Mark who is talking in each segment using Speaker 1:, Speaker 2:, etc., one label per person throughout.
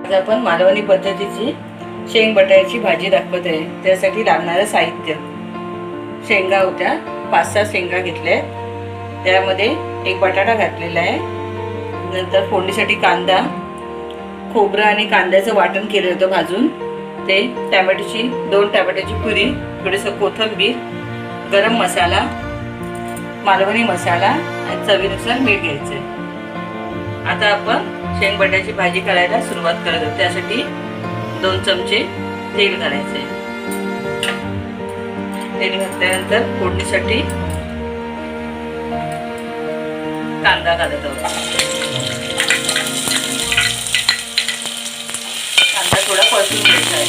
Speaker 1: आज आपण मालवणी पद्धतीची शेंग बटाट्याची भाजी दाखवत आहे. त्यासाठी लागणारं साहित्य: शेंगा होत्या 5-6 शेंगा घेतल्या, त्यामध्ये एक बटाटा घातलेला आहे. नंतर फोडणीसाठी कांदा, खोबरं आणि कांद्याचं वाटण केलं होतं भाजून ते, टॅमॅटोची 2 टॅमॅटोची प्युरी, थोडंसं कोथिंबीर, गरम मसाला, मालवणी मसाला आणि चवीनुसार मीठ घ्यायचं आहे. आता आपण शेंग बटाट्याची भाजी करायला सुरुवात करत आहोत. त्यासाठी 2 चमचे तेल घालायचे. तेल घातल्यानंतर फोडणीसाठी कांदा घालत आहोत. कांदा थोडा परतून घ्यायचा आहे.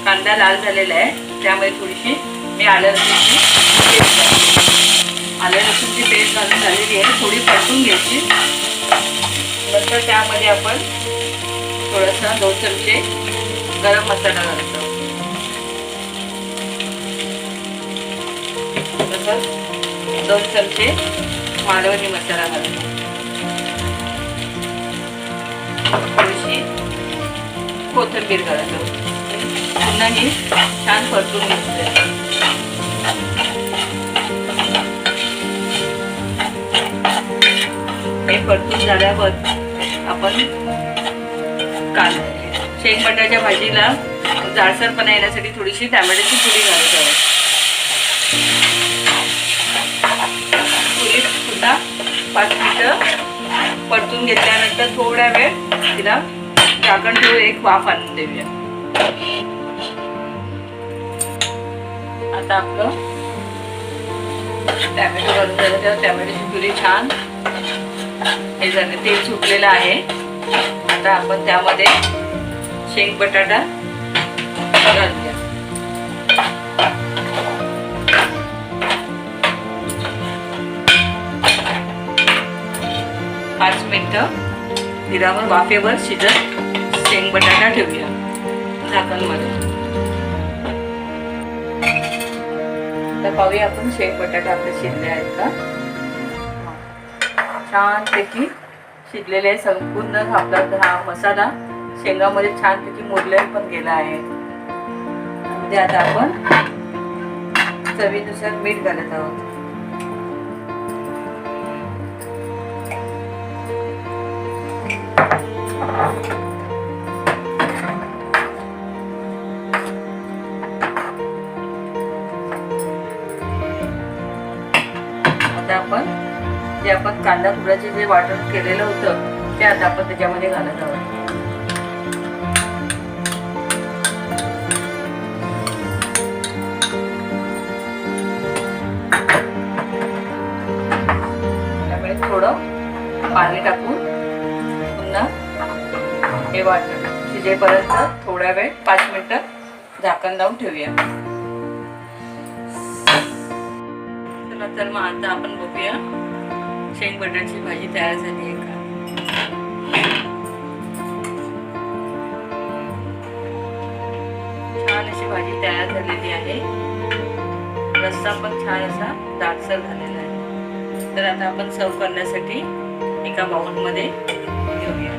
Speaker 1: कांदा लाल झालेला आहे, त्यामुळे थोडीशी मी आलं लसूणची पेस्ट घालून झालेली आहे. थोडी परतून घ्यायची. नंतर त्यामध्ये आपण थोडासा 2 चमचे गरम मसाला घालतो. तसंच 2 चमचे मालवणी मसाला घालतो. थोडीशी कोथिंबीर घालतो. पुन्हा ही छान परतून घ्यायचं. हे परतून झाल्यावर आपण शेंग बटाट्याच्या भाजीला जाडसरपणा येण्यासाठी थोडीशी टॅमॅटोची प्युरी घालत आहोत. प्युरी सुद्धा 5 मिनिटं परतून घेतल्यानंतर थोड्या वेळ तिला झाकण ठेवून एक वाफ आणून देऊया. आता आपलं टॅमॅटो घालून झालं, तर टॅमॅटोची प्युरी छान हे झालं, तेल सुटलेलं आहे. आता आपण त्यामध्ये शेंग बटाटा घालूया. पाच मिनिटं तिरावर वाफेवर शिजत शेंग बटाटा ठेवूया झाकणमध्ये. आता पाहूया आपण शेंग बटाटा आपले शिजले आहेत का. छानपैकी शिजलेले आहे. संपूर्ण आपला हा मसाला शेंगामध्ये छानपैकी मुरलेला पण गेला आहे. त्यामध्ये आता आपण चवीनुसार मीठ घालत आहोत. आता आपण कांदा खोबऱ्याचे जे वाटण केलेलं होतं ते आता आपण त्याच्यामध्ये घालत आहोत. त्यामुळे थोडं पाणी टाकून पुन्हा हे वाटण शिजेपर्यंत थोडा वेळ 5 मिनिटं झाकण लावून ठेवूया. तर मग आता आपण बघूया शेंग बटाट्याची भाजी तयार झाली आहे का. छान अशी भाजी तयार झालेली आहे. रस्सा पण छान असा दाटसर झालेला आहे. तर आता आपण सर्व करण्यासाठी एका बाउलमध्ये घेऊया.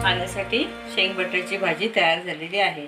Speaker 1: खाण्यासाठी शेंग बटाट्याची भाजी तयार झालेली आहे.